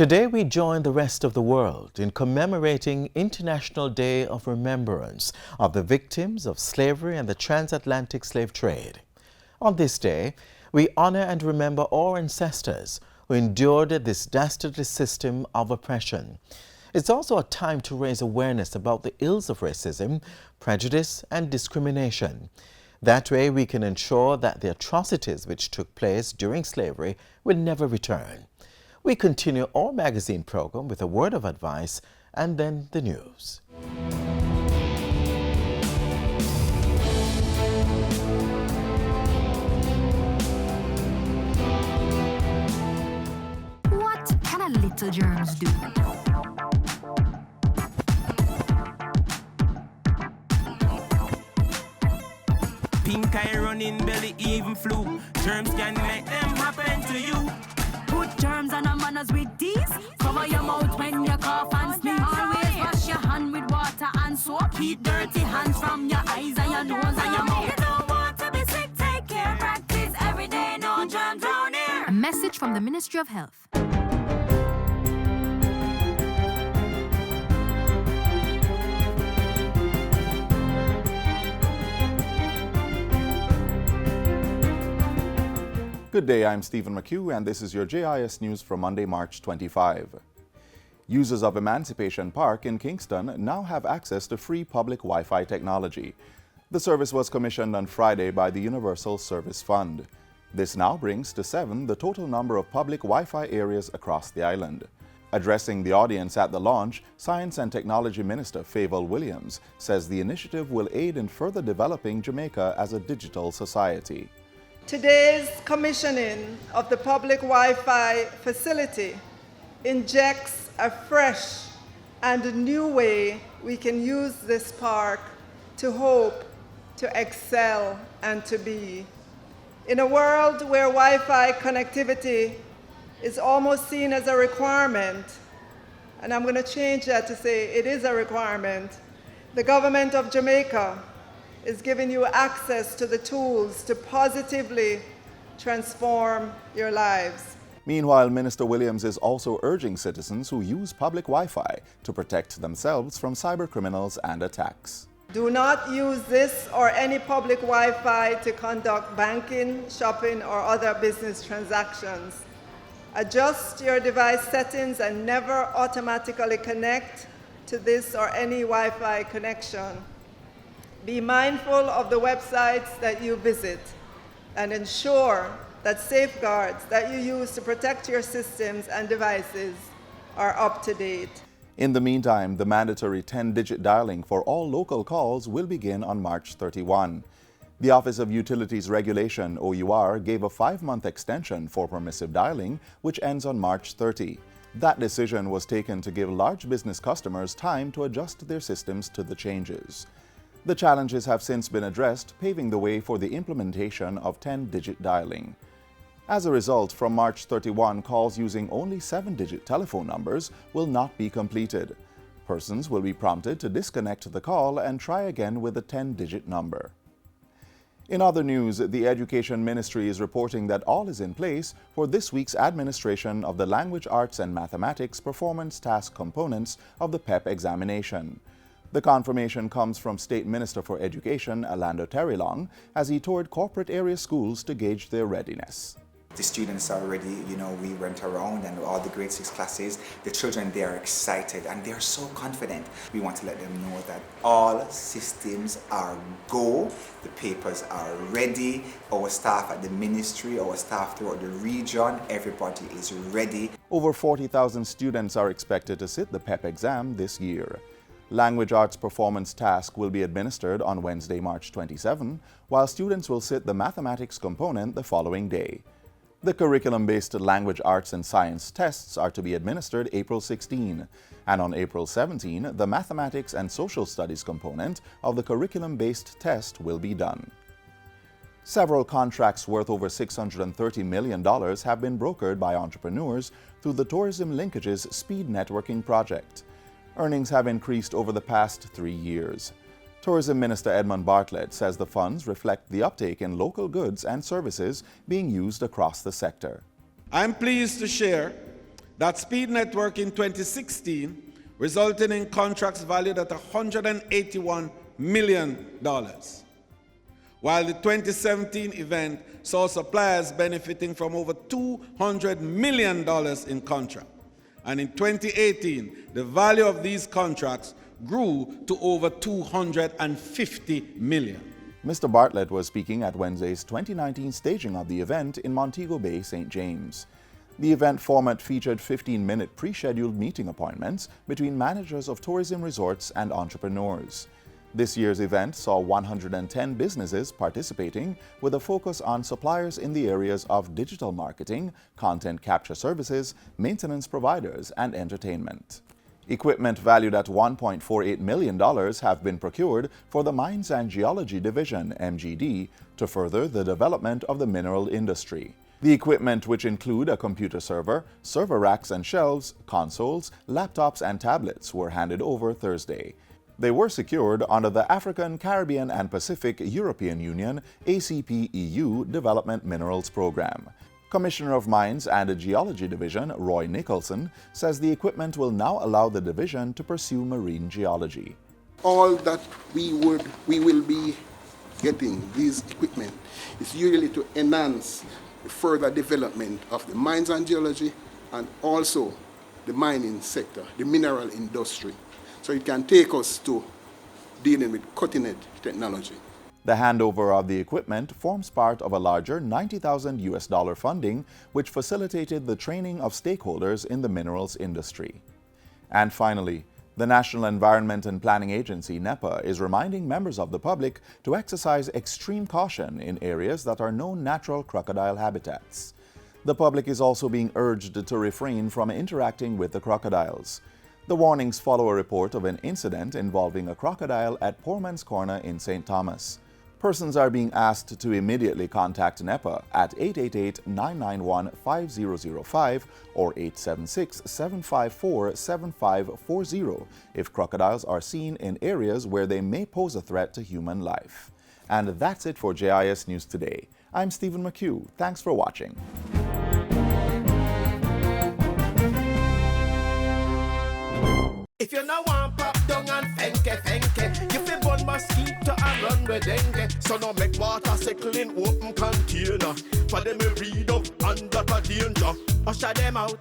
Today we join the rest of the world in commemorating International Day of Remembrance of the victims of slavery and the transatlantic slave trade. On this day, we honor and remember our ancestors who endured this dastardly system of oppression. It's also a time to raise awareness about the ills of racism, prejudice, and discrimination. That way we can ensure that the atrocities which took place during slavery will never return. We continue our magazine program with a word of advice and then the news. What can a little germs do? Pink eye running belly, even flu. Germs can make them happen to you. Put germs on our manners with these. Cover your mouth when you cough and sneeze. Always wash your hand with water and soap. Keep dirty hands from your eyes and your nose and your mouth. You don't want to be sick, take care. Practice every day, no germs around here. A message from the Ministry of Health. Good day, I'm Stephen McHugh, and this is your JIS News for Monday, March 25. Users of Emancipation Park in Kingston now have access to free public Wi-Fi technology. The service was commissioned on Friday by the Universal Service Fund. This now brings to 7 the total number of public Wi-Fi areas across the island. Addressing the audience at the launch, Science and Technology Minister Favour Williams says the initiative will aid in further developing Jamaica as a digital society. Today's commissioning of the public Wi-Fi facility injects a fresh and a new way we can use this park to hope, to excel, and to be. In a world where Wi-Fi connectivity is almost seen as a requirement, and I'm going to change that to say it is a requirement, the government of Jamaica is giving you access to the tools to positively transform your lives. Meanwhile, Minister Williams is also urging citizens who use public Wi-Fi to protect themselves from cybercriminals and attacks. Do not use this or any public Wi-Fi to conduct banking, shopping, or other business transactions. Adjust your device settings and never automatically connect to this or any Wi-Fi connection. Be mindful of the websites that you visit and ensure that safeguards that you use to protect your systems and devices are up to date. In the meantime, the mandatory 10-digit dialing for all local calls will begin on March 31. The Office of Utilities Regulation, OUR, gave a 5-month extension for permissive dialing, which ends on March 30. That decision was taken to give large business customers time to adjust their systems to the changes. The challenges have since been addressed, paving the way for the implementation of 10-digit dialing. As a result, from March 31, calls using only 7-digit telephone numbers will not be completed. Persons will be prompted to disconnect the call and try again with a 10-digit number. In other news, the Education Ministry is reporting that all is in place for this week's administration of the Language Arts and Mathematics Performance Task components of the PEP examination. The confirmation comes from State Minister for Education, Orlando Terrelong, as he toured corporate area schools to gauge their readiness. The students are ready, we went around and all the grade 6 classes, the children, they are excited and they are so confident. We want to let them know that all systems are go, the papers are ready, our staff at the ministry, our staff throughout the region, everybody is ready. Over 40,000 students are expected to sit the PEP exam this year. Language Arts Performance Task will be administered on Wednesday, March 27, while students will sit the mathematics component the following day. The curriculum-based Language Arts and Science tests are to be administered April 16, and on April 17, the Mathematics and Social Studies component of the curriculum-based test will be done. Several contracts worth over $630 million have been brokered by entrepreneurs through the Tourism Linkages Speed Networking project. Earnings have increased over the past 3 years. Tourism Minister Edmund Bartlett says the funds reflect the uptake in local goods and services being used across the sector. I'm pleased to share That Speed Networking 2016 resulted in contracts valued at $181 million, while the 2017 event saw suppliers benefiting from over $200 million in contract. And in 2018, the value of these contracts grew to over $250 million. Mr. Bartlett was speaking at Wednesday's 2019 staging of the event in Montego Bay, St. James. The event format featured 15-minute pre-scheduled meeting appointments between managers of tourism resorts and entrepreneurs. This year's event saw 110 businesses participating with a focus on suppliers in the areas of digital marketing, content capture services, maintenance providers, and entertainment. Equipment valued at $1.48 million have been procured for the Mines and Geology Division, MGD, to further the development of the mineral industry. The equipment, which include a computer server, server racks and shelves, consoles, laptops, and tablets, were handed over Thursday. They were secured under the African, Caribbean, and Pacific European Union ACP-EU Development Minerals Program. Commissioner of Mines and Geology Division, Roy Nicholson, says the equipment will now allow the division to pursue marine geology. All that we will be getting, these equipment, is usually to enhance the further development of the mines and geology and also the mining sector, the mineral industry. So it can take us to dealing with cutting-edge technology. The handover of the equipment forms part of a larger $90,000 funding which facilitated the training of stakeholders in the minerals industry. And finally, the National Environment and Planning Agency, NEPA, is reminding members of the public to exercise extreme caution in areas that are known natural crocodile habitats. The public is also being urged to refrain from interacting with the crocodiles. The warnings follow a report of an incident involving a crocodile at Poorman's Corner in St. Thomas. Persons are being asked to immediately contact NEPA at 888-991-5005 or 876-754-7540 if crocodiles are seen in areas where they may pose a threat to human life. And that's it for JIS News Today. I'm Stephen McHugh. Thanks for watching. If you no want pop down and fenke, you fi burn mosquito and run with dengue. So no make water settle in open container. For them we read up under the danger. Usher them out,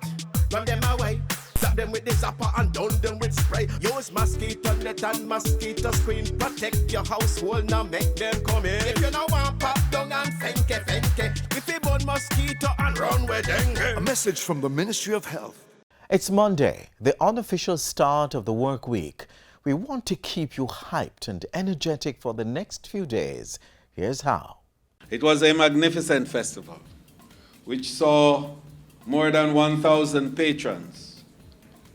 run them away. Slap them with the zapper and down them with spray. Use mosquito net and mosquito screen. Protect your household, now make them come in. If you no want pop down and fenke, you fi burn mosquito and run with dengue. A message from the Ministry of Health. It's Monday, the unofficial start of the work week. We want to keep you hyped and energetic for the next few days. Here's how. It was a magnificent festival, which saw more than 1,000 patrons,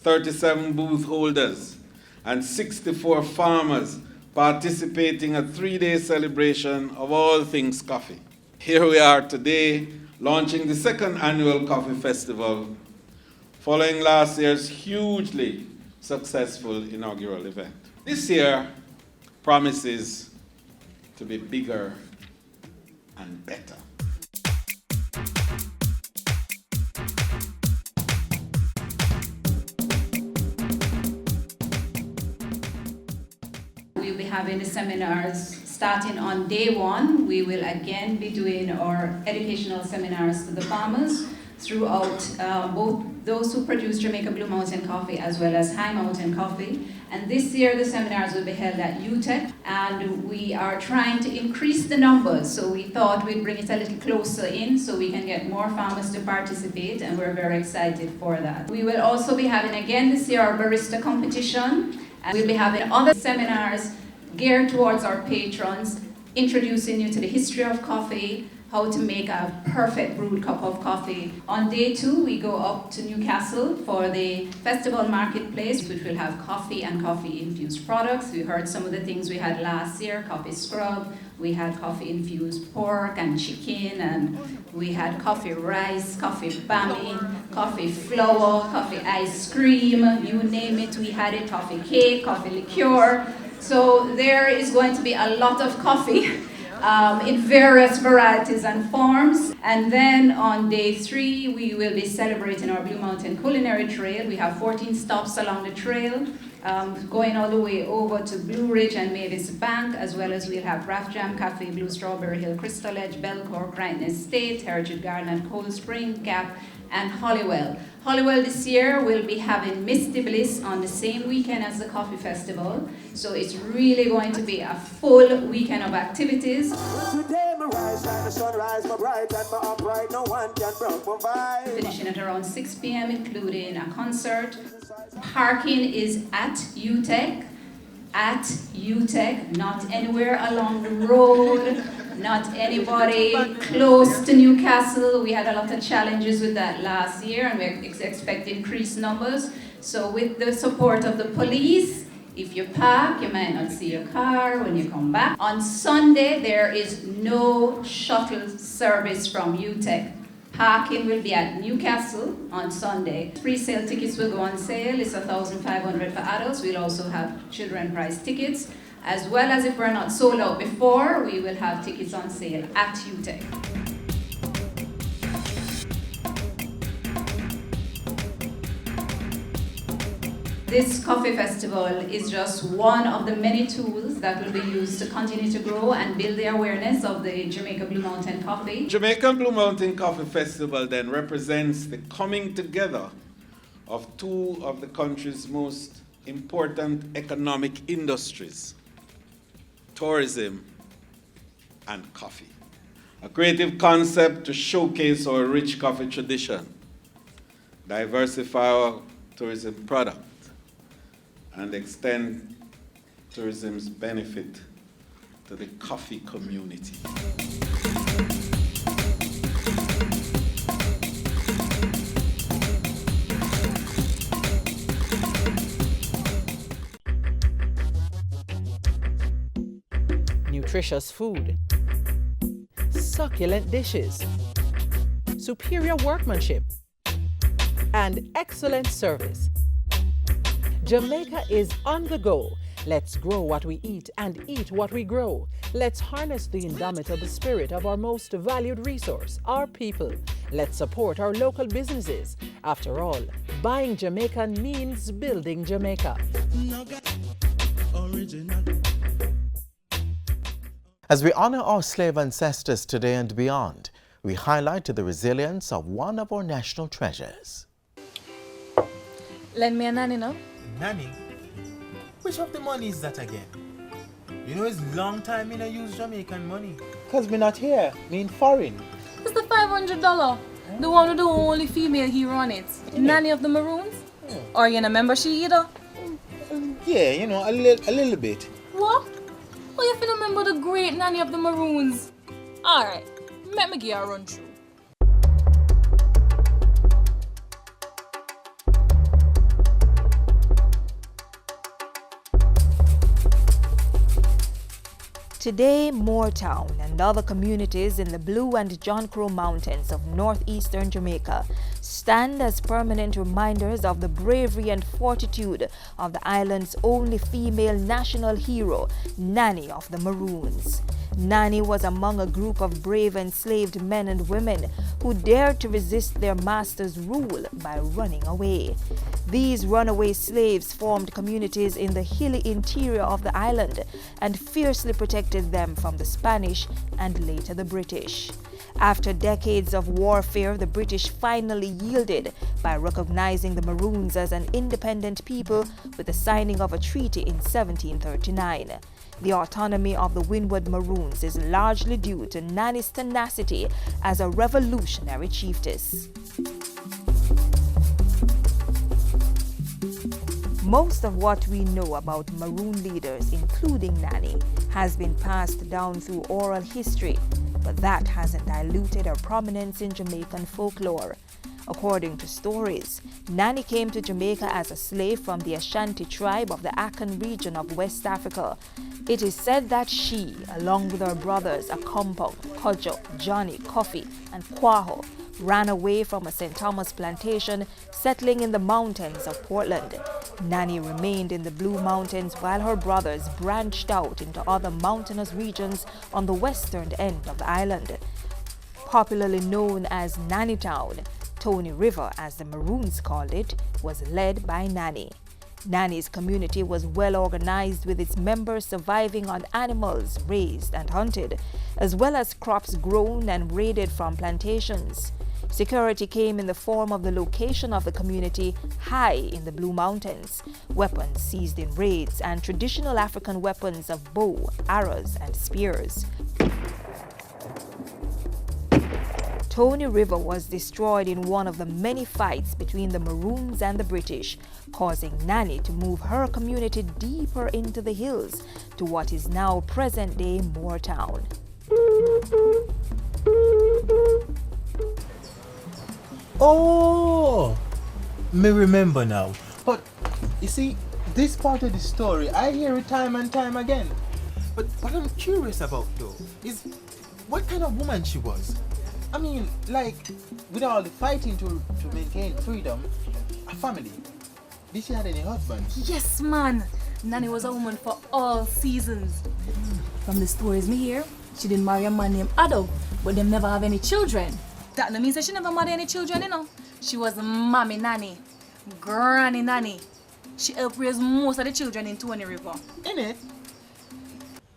37 booth holders, and 64 farmers participating in a 3-day celebration of all things coffee. Here we are today, launching the second annual coffee festival, following last year's hugely successful inaugural event. This year promises to be bigger and better. We'll be having the seminars starting on day one. We will again be doing our educational seminars to the farmers throughout both those who produce Jamaica Blue Mountain Coffee as well as High Mountain Coffee. And this year the seminars will be held at UTEC, and we are trying to increase the numbers. So we thought we'd bring it a little closer in so we can get more farmers to participate, and we're very excited for that. We will also be having again this year our barista competition, and we'll be having other seminars geared towards our patrons, introducing you to the history of coffee, how to make a perfect brewed cup of coffee. On day 2, we go up to Newcastle for the festival marketplace, which will have coffee and coffee-infused products. We heard some of the things we had last year, coffee scrub, we had coffee-infused pork and chicken, and we had coffee rice, coffee bami, coffee flour, coffee ice cream, you name it, we had it, coffee cake, coffee liqueur. So there is going to be a lot of coffee in various varieties and forms. And then on day 3, we will be celebrating our Blue Mountain Culinary Trail. We have 14 stops along the trail, going all the way over to Blue Ridge and Mavis Bank, as well as we'll have Raft Jam Cafe, Blue Strawberry Hill, Crystal Edge, Belcourt, Crichton Estate, Heritage Garden and Cold Spring, Gap, and Hollywell. Hollywell this year will be having Misty Bliss on the same weekend as the Coffee Festival. So it's really going to be a full weekend of activities. Today, my rise, like the sunrise, my bright and my upright, no one can broke my vibe. Finishing at around 6 p.m., including a concert. Parking is at UTEC, not anywhere along the road, not anybody close to Newcastle. We had a lot of challenges with that last year, and we expect increased numbers. So with the support of the police, if you park, you might not see your car when you come back. On Sunday, there is no shuttle service from UTEC. Parking will be at Newcastle on Sunday. Pre-sale tickets will go on sale. It's $1,500 for adults. We'll also have children price tickets, as well as if we're not sold out before, we will have tickets on sale at UTEC. This coffee festival is just one of the many tools that will be used to continue to grow and build the awareness of the Jamaica Blue Mountain Coffee. Jamaica Blue Mountain Coffee Festival then represents the coming together of two of the country's most important economic industries, tourism and coffee. A creative concept to showcase our rich coffee tradition, diversify our tourism product, and extend tourism's benefit to the coffee community. Nutritious food, succulent dishes, superior workmanship, and excellent service. Jamaica is on the go. Let's grow what we eat and eat what we grow. Let's harness the indomitable spirit of our most valued resource, our people. Let's support our local businesses. After all, buying Jamaican means building Jamaica. As we honor our slave ancestors today and beyond, we highlight the resilience of one of our national treasures. Lend me a nanny now. Nanny? Which of the money is that again? You know it's long time I use Jamaican money. Cause me not here, me in foreign. It's the $500. The one with the only female hero on it. Nanny of the Maroons? Or you in a membership either? Yeah, you know, a little bit. What? Oh, you finna remember the great Nanny of the Maroons? Alright, let me give you a run through. Today, Moortown and other communities in the Blue and John Crow Mountains of northeastern Jamaica stand as permanent reminders of the bravery and fortitude of the island's only female national hero, Nanny of the Maroons. Nanny was among a group of brave enslaved men and women who dared to resist their master's rule by running away. These runaway slaves formed communities in the hilly interior of the island and fiercely protected them from the Spanish and later the British. After decades of warfare, the British finally yielded by recognizing the Maroons as an independent people with the signing of a treaty in 1739. The autonomy of the Windward Maroons is largely due to Nanny's tenacity as a revolutionary chiefess. Most of what we know about Maroon leaders, including Nanny, has been passed down through oral history, but that hasn't diluted her prominence in Jamaican folklore. According to stories, Nanny came to Jamaica as a slave from the Ashanti tribe of the Akan region of West Africa. It is said that she, along with her brothers Akompong, Kojo, Johnny, Kofi, and Kwaho, ran away from a St. Thomas plantation, settling in the mountains of Portland. Nanny remained in the Blue Mountains while her brothers branched out into other mountainous regions on the western end of the island. Popularly known as Nanny Town, Tony River, as the Maroons called it, was led by Nanny. Nanny's community was well organized, with its members surviving on animals raised and hunted, as well as crops grown and raided from plantations. Security came in the form of the location of the community high in the Blue Mountains, weapons seized in raids, and traditional African weapons of bow, arrows, and spears. Tony River was destroyed in one of the many fights between the Maroons and the British, causing Nanny to move her community deeper into the hills to what is now present-day Moortown. Oh, me remember now. But you see, this part of the story, I hear it time and time again. But what I'm curious about though is what kind of woman she was. I mean, like, with all the fighting to maintain freedom, a family. Did she have any husband? Yes, man. Nanny was a woman for all seasons. From the stories me hear, she didn't marry a man named Ado, but them never have any children. That no means that she never married any children, you know. She was mommy nanny, granny nanny. She helped raise most of the children in Tony River. Innit?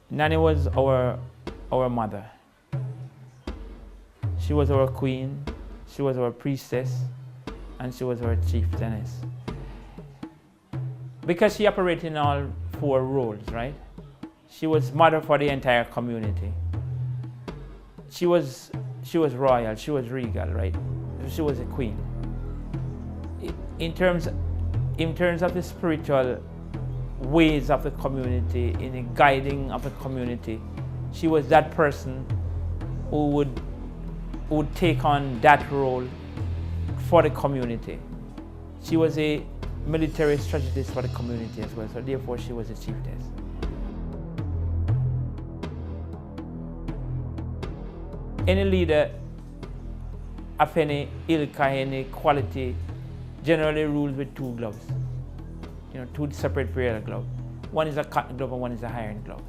Nanny was our mother. She was our queen, she was our priestess, and she was our chieftainess. Because she operated in all four roles, right? She was mother for the entire community. She was royal, she was regal, right? She was a queen. In terms of the spiritual ways of the community, in the guiding of the community, she was that person who would take on that role for the community. She was a military strategist for the community as well, so therefore she was a chiefess. Any leader of any ilk or any quality generally rules with two gloves. You know, two separate pair of gloves. One is a cotton glove and one is a iron glove.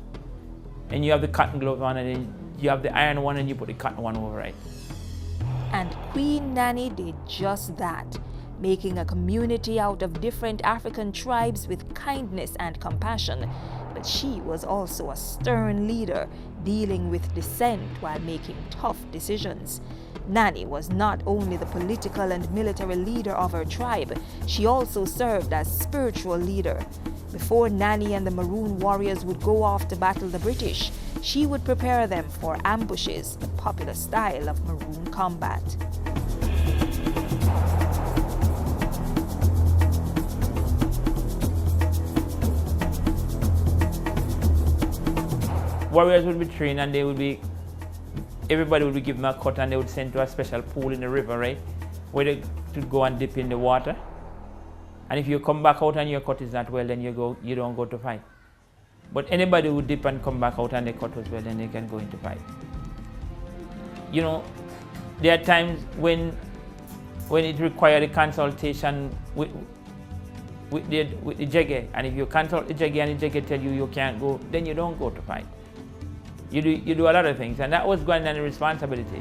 And you have the cotton glove on, and then you have the iron one, and you put the cotton one over it. And Queen Nanny did just that, making a community out of different African tribes with kindness and compassion. But she was also a stern leader, dealing with dissent while making tough decisions. Nanny was not only the political and military leader of her tribe, she also served as spiritual leader. Before Nanny and the Maroon warriors would go off to battle the British, she would prepare them for ambushes, the popular style of Maroon combat. Warriors would be trained, and everybody would be given a cut, and they would send to a special pool in the river, right? Where they could go and dip in the water. And if you come back out and your cut is not well, then you don't go to fight. But anybody who dip and come back out and their cut was well, then they can go into fight. You know, there are times when it required a consultation with the jege, and if you consult the jege and the jege tell you can't go, then you don't go to fight. You do a lot of things, and that was Granny's responsibility.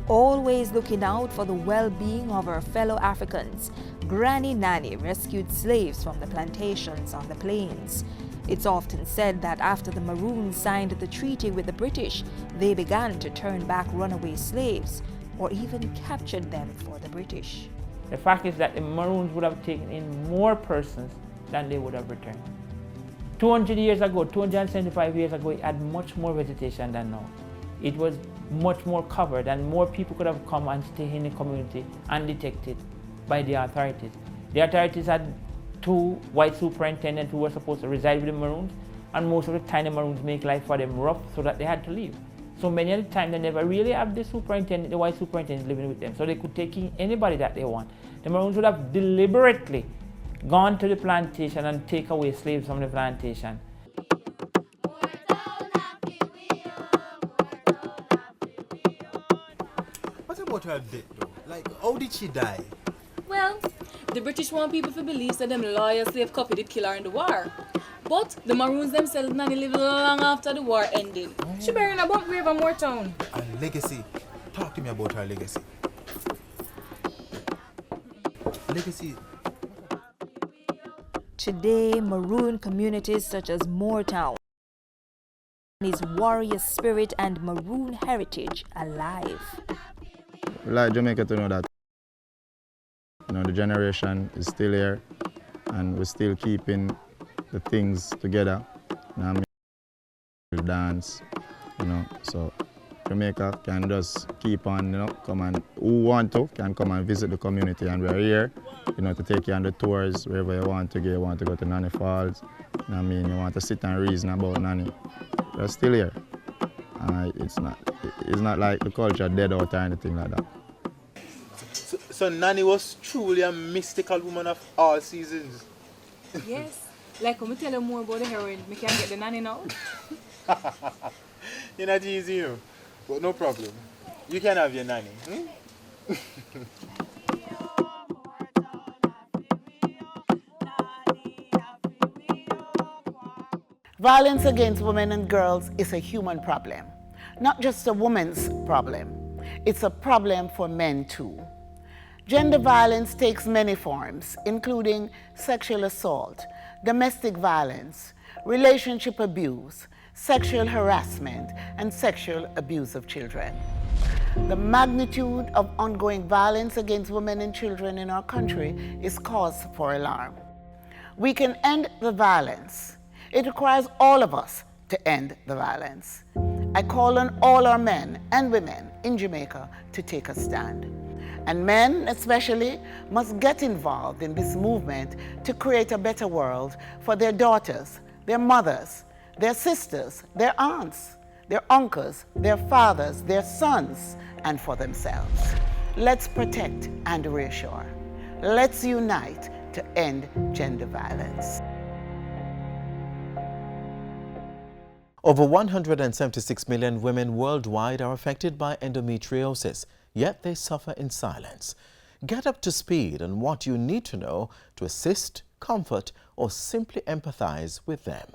Always looking out for the well-being of her fellow Africans, Granny Nanny rescued slaves from the plantations on the plains. It's often said that after the Maroons signed the treaty with the British, they began to turn back runaway slaves, or even captured them for the British. The fact is that the Maroons would have taken in more persons than they would have returned. 200 years ago, 275 years ago, it had much more vegetation than now. It was much more covered, and more people could have come and stay in the community undetected by the authorities. The authorities had 2 white superintendents who were supposed to reside with the Maroons, and most of the time the Maroons make life for them rough, so that they had to leave. So many of the time they never really have the white superintendent living with them, so they could take in anybody that they want. The Maroons would have deliberately gone to the plantation and take away slaves from the plantation. her death though? Like, how did she die? Well, the British want people to believe that them loyal slave copy did kill her in the war. But the Maroons themselves nanny lived long after the war ended. She buried in a bump grave in Moortown. A legacy. Talk to me about her legacy. Legacy. Today, Maroon communities such as Moortown is warrior spirit and Maroon heritage alive. We like Jamaica to know that the generation is still here and we're still keeping the things together. Dance, so Jamaica can just keep on, come and who want to can come and visit the community, and we're here, to take you on the tours wherever you want to go. You want to go to Nanny Falls, you want to sit and reason about Nanny. We're still here. It's not like the culture dead out or anything like that. So Nanny was truly a mystical woman of all seasons. Yes. Like, when I tell you more about the heroine, I can get the nanny now. You're not easy, but no problem. You can have your nanny. Violence against women and girls is a human problem, not just a woman's problem. It's a problem for men too. Gender violence takes many forms, including sexual assault, domestic violence, relationship abuse, sexual harassment, and sexual abuse of children. The magnitude of ongoing violence against women and children in our country is cause for alarm. We can end the violence. It requires all of us to end the violence. I call on all our men and women in Jamaica to take a stand. And men, especially, must get involved in this movement to create a better world for their daughters, their mothers, their sisters, their aunts, their uncles, their fathers, their sons, and for themselves. Let's protect and reassure. Let's unite to end gender violence. Over 176 million women worldwide are affected by endometriosis, yet they suffer in silence. Get up to speed on what you need to know to assist, comfort, or simply empathize with them.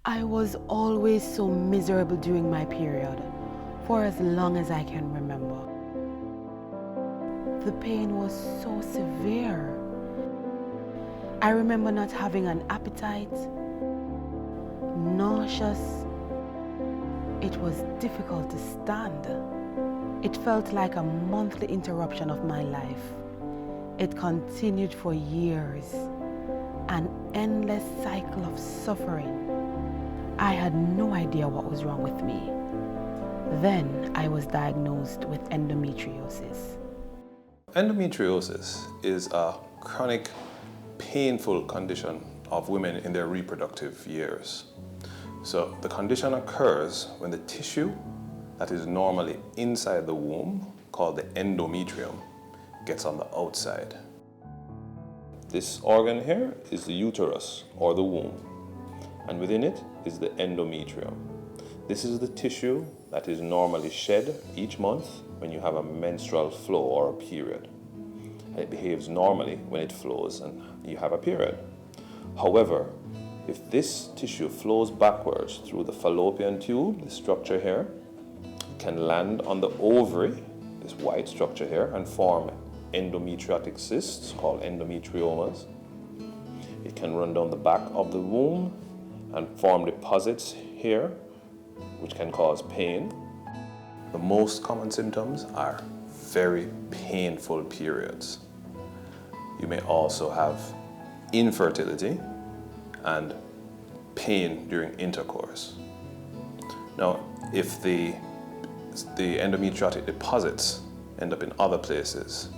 I was always so miserable during my period, for as long as I can remember. The pain was so severe. I remember not having an appetite, nauseous. It was difficult to stand. It felt like a monthly interruption of my life. It continued for years, an endless cycle of suffering. I had no idea what was wrong with me. Then I was diagnosed with endometriosis. Endometriosis is a chronic, painful condition of women in their reproductive years. So the condition occurs when the tissue that is normally inside the womb, called the endometrium, gets on the outside. This organ here is the uterus, or the womb, and within it is the endometrium. This is the tissue that is normally shed each month when you have a menstrual flow or a period. And it behaves normally when it flows and you have a period. However, if this tissue flows backwards through the fallopian tube, the structure here, it can land on the ovary, this white structure here, and form endometriotic cysts called endometriomas. It can run down the back of the womb and form deposits here, which can cause pain. The most common symptoms are very painful periods. You may also have infertility and pain during intercourse. Now, if the endometriotic deposits end up in other places,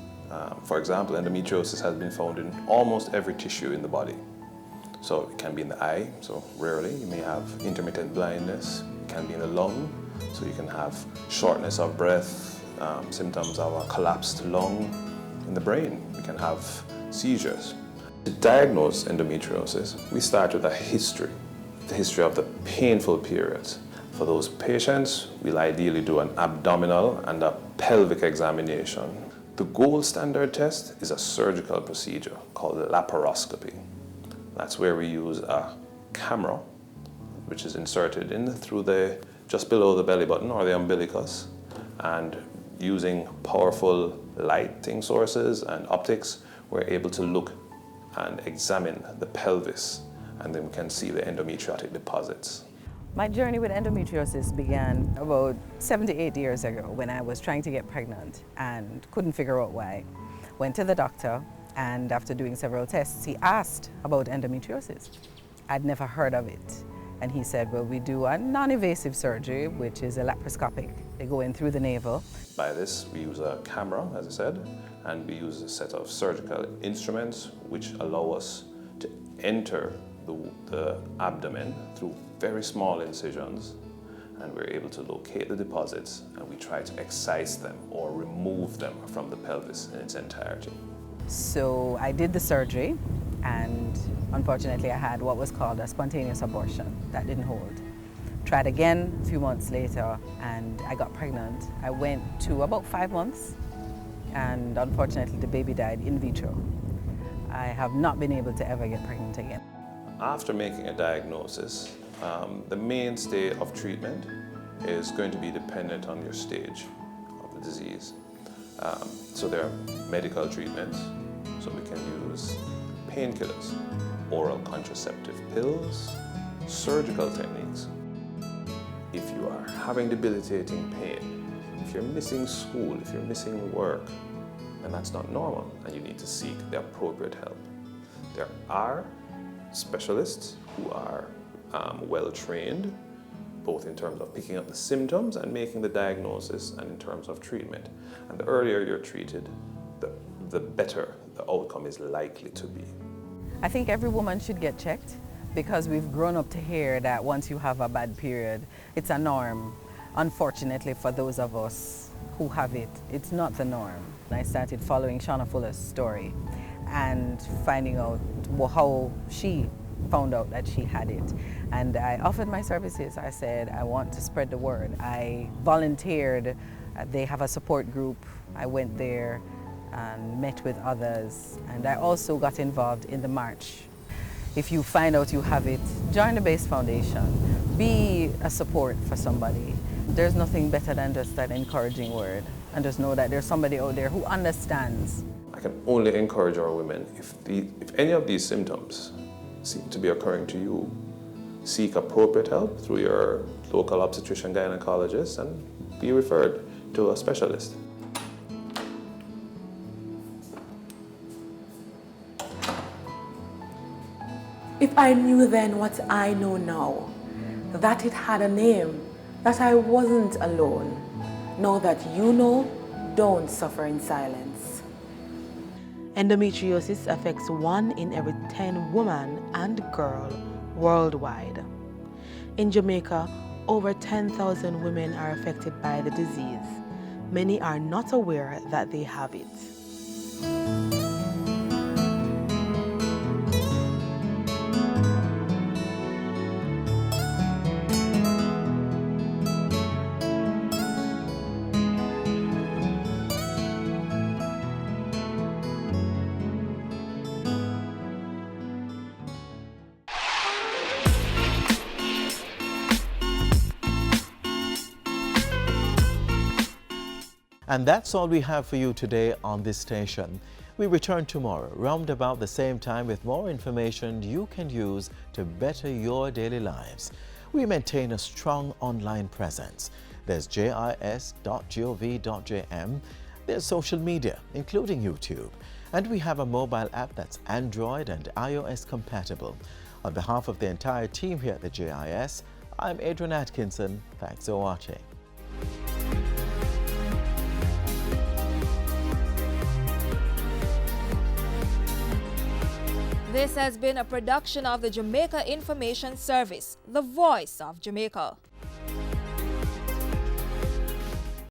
for example, endometriosis has been found in almost every tissue in the body. So it can be in the eye, so rarely. You may have intermittent blindness. It can be in the lung, so you can have shortness of breath, symptoms of a collapsed lung. In the brain, you can have seizures. To diagnose endometriosis, we start with the history of the painful periods. For those patients, we'll ideally do an abdominal and a pelvic examination. The gold standard test is a surgical procedure called laparoscopy. That's where we use a camera, which is inserted in through just below the belly button or the umbilicus, and using powerful lighting sources and optics, we're able to look and examine the pelvis, and then we can see the endometriotic deposits. My journey with endometriosis began about 7 to 8 years ago when I was trying to get pregnant and couldn't figure out why. Went to the doctor, and after doing several tests, he asked about endometriosis. I'd never heard of it. And he said, well, we do a non-invasive surgery, which is a laparoscopic. They go in through the navel. By this, we use a camera, as I said, and we use a set of surgical instruments which allow us to enter the abdomen through very small incisions, and we're able to locate the deposits, and we try to excise them or remove them from the pelvis in its entirety. So I did the surgery, and unfortunately I had what was called a spontaneous abortion. That didn't hold. Tried again a few months later, and I got pregnant. I went to about 5 months, and unfortunately the baby died in vitro. I have not been able to ever get pregnant again. After making a diagnosis, the mainstay of treatment is going to be dependent on your stage of the disease. So there are medical treatments, so we can use painkillers, oral contraceptive pills, surgical techniques. If you are having debilitating pain, if you're missing school, if you're missing work, then that's not normal, and you need to seek the appropriate help. There are specialists who are well trained, both in terms of picking up the symptoms and making the diagnosis, and in terms of treatment. And the earlier you're treated, the better the outcome is likely to be. I think every woman should get checked, because we've grown up to hear that once you have a bad period, it's a norm. Unfortunately, for those of us who have it, it's not the norm. I started following Shauna Fuller's story and finding out how she found out that she had it. And I offered my services. I said, I want to spread the word. I volunteered. They have a support group. I went there and met with others. And I also got involved in the march. If you find out you have it, join the Base Foundation. Be a support for somebody. There's nothing better than just that encouraging word. And just know that there's somebody out there who understands. I can only encourage our women, if any of these symptoms seem to be occurring to you, seek appropriate help through your local obstetrician gynecologist and be referred to a specialist. If I knew then what I know now, that it had a name, that I wasn't alone, now that you know, don't suffer in silence. Endometriosis affects 1 in every 10 women and girl worldwide. In Jamaica, over 10,000 women are affected by the disease. Many are not aware that they have it. And that's all we have for you today on this station. We return tomorrow, round about the same time, with more information you can use to better your daily lives. We maintain a strong online presence. There's jis.gov.jm. There's social media, including YouTube. And we have a mobile app that's Android and iOS compatible. On behalf of the entire team here at the JIS, I'm Adrian Atkinson. Thanks for watching. This has been a production of the Jamaica Information Service, the voice of Jamaica.